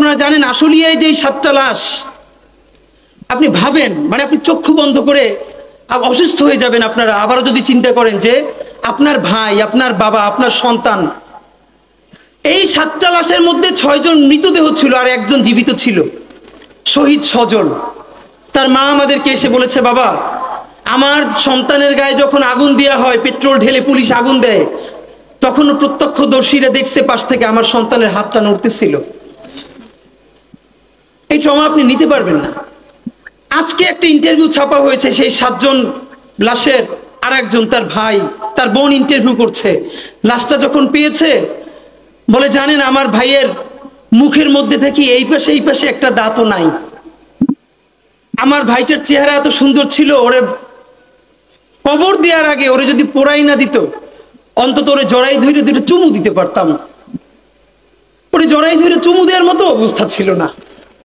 আপনারা জানেন আশুলিয়ায় যে 7টা লাশ, আপনি ভাবেন, মানে আপনি চক্ষু বন্ধ করে অসুস্থ হয়ে যাবেন আপনারা আবারও যদি চিন্তা করেন যে আপনার ভাই, আপনার বাবা, আপনার সন্তান, এই 7টা লাশের মধ্যে 6 জন মৃতদেহ ছিল আর 1 জন জীবিত ছিল, শহীদ স্বজন। তার মা আমাদেরকে এসে বলেছে, বাবা আমার সন্তানের গায়ে যখন আগুন দেওয়া হয়, পেট্রোল ঢেলে পুলিশ আগুন দেয়, তখন প্রত্যক্ষদর্শীরা দেখছে পাশ থেকে আমার সন্তানের হাতটা নড়তেছিল। এই ট্রমা আপনি নিতে পারবেন না। আজকে একটা ইন্টারভিউ ছাপা হয়েছে, সেই 7 জন লাশের আর একজন, তার ভাই, তার বোন ইন্টারভিউ করছে। লাশটা যখন পেয়েছে বলে, জানেন আমার ভাইয়ের মুখের মধ্যে থেকে এই পাশে একটা দাঁতও নাই। আমার ভাইটার চেহারা এত সুন্দর ছিল, ওরে কবর দেওয়ার আগে ওরে যদি পোড়াই না দিত, অন্তত ওরে জড়াই ধরে চুমু দিতে পারতাম। ওরে জড়াই ধরে চুমু দেওয়ার মতো অবস্থা ছিল না।